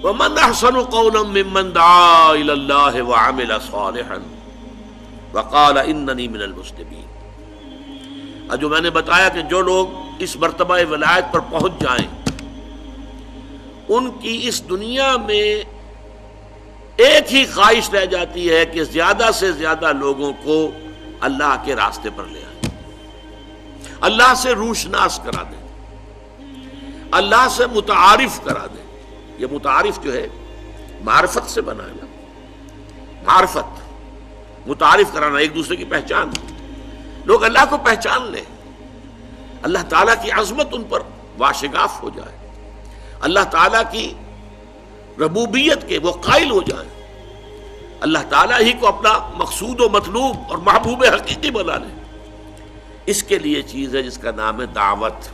ومن احسن قولا ممن دعا الى اللہ وعمل صالحا وقال اننی من المسلمین. اور جو میں نے بتایا کہ جو لوگ اس مرتبہ ولایت پر پہنچ جائیں ان کی اس دنیا میں ایک ہی خواہش رہ جاتی ہے کہ زیادہ سے زیادہ لوگوں کو اللہ کے راستے پر لے آئیں، اللہ سے روشناس کرا دیں، اللہ سے متعارف کرا دیں. یہ متعارف جو ہے معرفت سے بنا ہے نا، معرفت متعارف کرانا، ایک دوسرے کی پہچان، لوگ اللہ کو پہچان لیں، اللہ تعالیٰ کی عظمت ان پر واشگاف ہو جائے، اللہ تعالیٰ کی ربوبیت کے وہ قائل ہو جائیں، اللہ تعالیٰ ہی کو اپنا مقصود و مطلوب اور محبوب حقیقی بنا لیں. اس کے لیے چیز ہے جس کا نام ہے دعوت.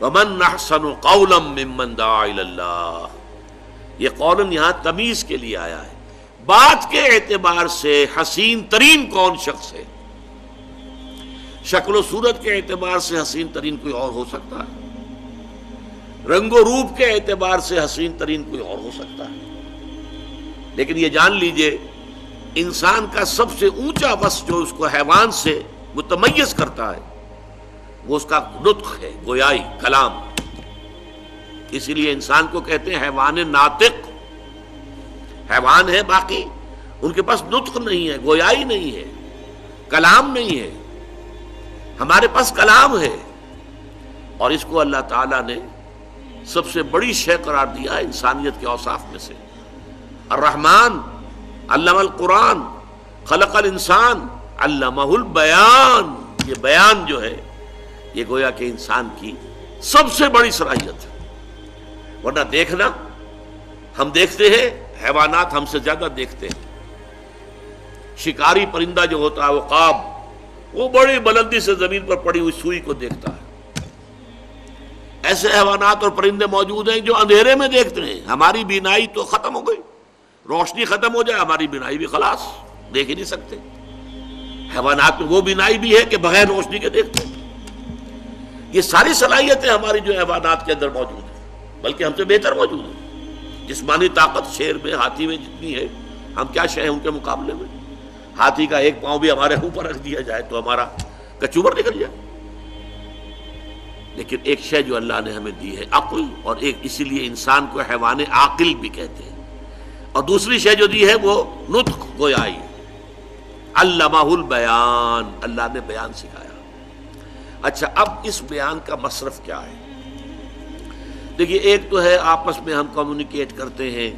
وَمَنْ أَحْسَنُ قَوْلًا مِّمَّنْ دَعَا إِلَى اللَّهِ. یہ قولاً یہاں تمیز کے لیے آیا ہے. بات کے اعتبار سے حسین ترین کون شخص ہے؟ شکل و صورت کے اعتبار سے حسین ترین کوئی اور ہو سکتا ہے، رنگ و روپ کے اعتبار سے حسین ترین کوئی اور ہو سکتا ہے، لیکن یہ جان لیجئے انسان کا سب سے اونچا وصف جو اس کو حیوان سے متمیز کرتا ہے وہ اس کا نطق ہے، گویائی، کلام. اسی لیے انسان کو کہتے ہیں حیوان ناطق. حیوان ہے، باقی ان کے پاس نطق نہیں ہے، گویائی نہیں ہے، کلام نہیں ہے. ہمارے پاس کلام ہے، اور اس کو اللہ تعالیٰ نے سب سے بڑی شے قرار دیا ہے انسانیت کے اوصاف میں سے. الرحمن علم القرآن خلق الانسان علمہ البیان. یہ بیان جو ہے یہ گویا کہ انسان کی سب سے بڑی صلاحیت ہے. ورنہ دیکھنا ہم دیکھتے ہیں، حیوانات ہم سے زیادہ دیکھتے ہیں. شکاری پرندہ جو ہوتا ہے وہ عقاب، وہ بڑی بلندی سے زمین پر پڑی ہوئی سوئی کو دیکھتا ہے. ایسے حیوانات اور پرندے موجود ہیں جو اندھیرے میں دیکھتے ہیں. ہماری بینائی تو ختم ہو گئی، روشنی ختم ہو جائے ہماری بینائی بھی خلاص، دیکھ ہی نہیں سکتے. حیوانات میں وہ بینائی بھی ہے کہ بغیر روشنی کے دیکھتے ہیں. یہ ساری صلاحیتیں ہماری جو حیوانات کے اندر موجود ہیں، بلکہ ہم سے بہتر موجود ہیں. جسمانی طاقت شیر میں، ہاتھی میں جتنی ہے، ہم کیا شے ہیں ان کے مقابلے میں. ہاتھی کا ایک پاؤں بھی ہمارے اوپر رکھ دیا جائے تو ہمارا کچوبر نکل جائے. لیکن ایک شے جو اللہ نے ہمیں دی ہے عقل، اور ایک اسی لیے انسان کو حیوان عاقل بھی کہتے ہیں. اور دوسری شے جو دی ہے وہ نطق، گویائی. علمہ البیان، اللہ نے بیان سکھایا. اچھا، اب اس بیان کا مصرف کیا ہے؟ دیکھیے، ایک تو ہے آپس میں ہم کمیونیکیٹ کرتے ہیں،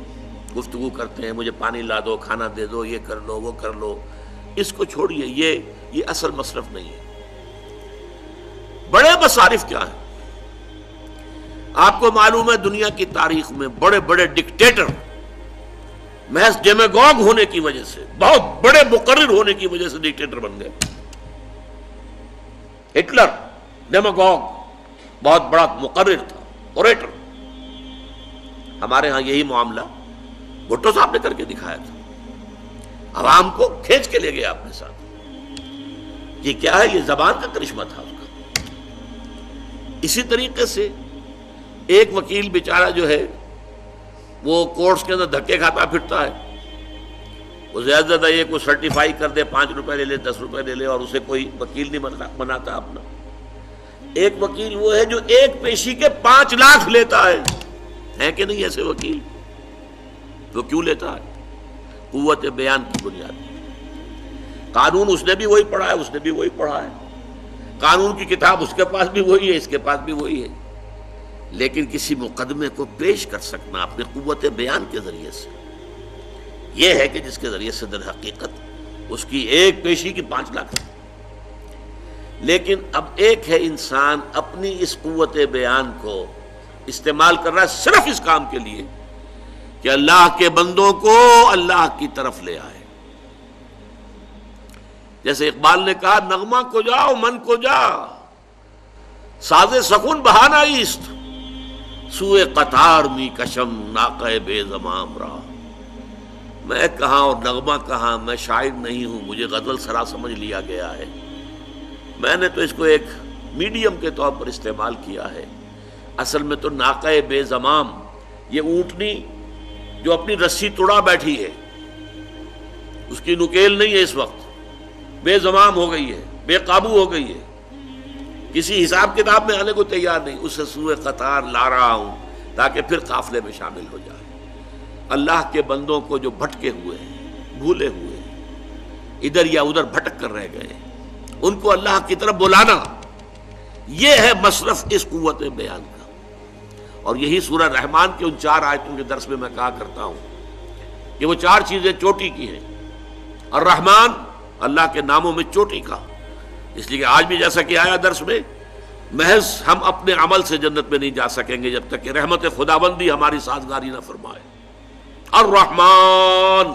گفتگو کرتے ہیں، مجھے پانی لا دو، کھانا دے دو، یہ کر لو، وہ کر لو. اس کو چھوڑیے، یہ اصل مصرف نہیں ہے. بڑے مصارف کیا ہیں؟ آپ کو معلوم ہے دنیا کی تاریخ میں بڑے بڑے ڈکٹیٹر محض ڈیمیگوگ ہونے کی وجہ سے، بہت بڑے مقرر ہونے کی وجہ سے ڈکٹیٹر بن گئے. ہٹلر ڈیمیگوگ، بہت بڑا مقرر تھا، اوریٹر. ہمارے ہاں یہی معاملہ بھٹو صاحب نے کر کے دکھایا تھا، عوام کو کھینچ کے لے گیا اپنے ساتھ. یہ کیا ہے؟ یہ زبان کا کرشمہ تھا اس کا. اسی طریقے سے ایک وکیل بیچارہ جو ہے وہ کورٹس کے اندر دھکے کھاتا پھرتا ہے. وہ زیادہ زیادہ یہ کوئی سرٹیفائی کر دے، 5 روپے لے لے، 10 روپے لے لے، اور اسے کوئی وکیل نہیں بناتا اپنا. ایک وکیل وہ ہے جو ایک پیشی کے 5 لاکھ لیتا ہے کہ نہیں ایسے وکیل؟ وہ کیوں لیتا ہے؟ قوت بیان کی بنیاد. قانون اس نے بھی وہی پڑھا ہے، اس نے بھی وہی پڑھا ہے، قانون کی کتاب اس کے پاس بھی وہی ہے، اس کے پاس بھی وہی ہے. لیکن کسی مقدمے کو پیش کر سکنا اپنے قوت بیان کے ذریعے سے، یہ ہے کہ جس کے ذریعے سے در حقیقت اس کی ایک پیشی کی 5 لاکھ. لیکن اب ایک ہے انسان اپنی اس قوت بیان کو استعمال کر رہا ہے صرف اس کام کے لیے کہ اللہ کے بندوں کو اللہ کی طرف لے آئے. جیسے اقبال نے کہا، نغمہ کو جاؤ من کو جا، ساز سکون بہانہ ایست، سوئے قطار می کشم ناقہ بے زمام را. میں کہاں اور نغمہ کہاں، میں شاعر نہیں ہوں، مجھے غزل سرا سمجھ لیا گیا ہے. میں نے تو اس کو ایک میڈیم کے طور پر استعمال کیا ہے. اصل میں تو ناقہ بے زمام، یہ اونٹنی جو اپنی رسی توڑا بیٹھی ہے، اس کی نکیل نہیں ہے، اس وقت بے زمام ہو گئی ہے، بے قابو ہو گئی ہے، کسی حساب کتاب میں آنے کو تیار نہیں، اسے سوئے قطار لا رہا ہوں تاکہ پھر قافلے میں شامل ہو جائے۔ اللہ کے بندوں کو جو بھٹکے ہوئے ہیں، بھولے ہوئے ہیں، ادھر یا ادھر بھٹک کر رہ گئے، ان کو اللہ کی طرف بلانا، یہ ہے مصرف اس قوت بیان کا۔ اور یہی سورہ رحمان کے ان 4 آیتوں کے درس میں میں کہا کرتا ہوں کہ وہ 4 چیزیں چوٹی کی ہیں۔ الرحمن، اللہ کے ناموں میں چوٹی کا، اس لیے کہ آج بھی جیسا کہ آیا درس میں، محض ہم اپنے عمل سے جنت میں نہیں جا سکیں گے جب تک کہ رحمت خداوندی ہماری سازگاری نہ فرمائے۔ الرحمن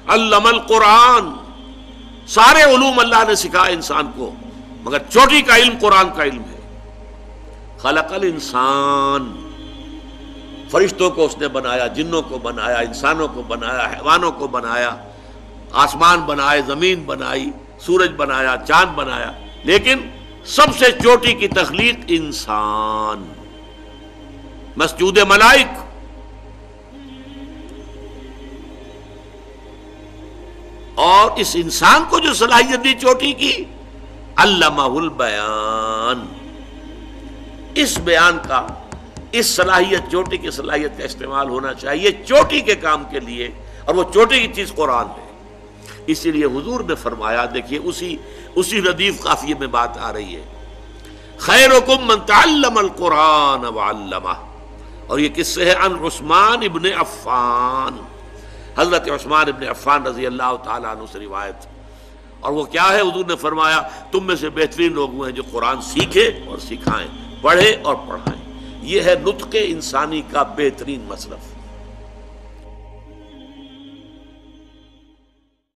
علم القرآن، سارے علوم اللہ نے سکھائے انسان کو، مگر چوٹی کا علم قرآن کا علم ہے۔ خلق الانسان، فرشتوں کو اس نے بنایا، جنوں کو بنایا، انسانوں کو بنایا، حیوانوں کو بنایا، آسمان بنائے، زمین بنائی، سورج بنایا، چاند بنایا، لیکن سب سے چوٹی کی تخلیق انسان، مسجود ملائک۔ اور اس انسان کو جو صلاحیت دی چوٹی کی، علمہ البیان، اس بیان کا، اس صلاحیت، چوٹی کی صلاحیت کا استعمال ہونا چاہیے چوٹی کے کام کے لیے، اور وہ چوٹی کی چیز قرآن ہے۔ اسی لیے حضور نے فرمایا، دیکھیے اسی ردیف قافیے میں بات آ رہی ہے، خیرکم من تعلم القرآن وعلمہ، اور یہ کس سے ہے؟ عن عثمان ابن عفان، حضرت عثمان ابن عفان رضی اللہ تعالیٰ عنہ سے روایت۔ اور وہ کیا ہے؟ حضور نے فرمایا تم میں سے بہترین لوگ وہ ہیں جو قرآن سیکھے اور سکھائیں، پڑھے اور پڑھائیں۔ یہ ہے نطق انسانی کا بہترین مصرف۔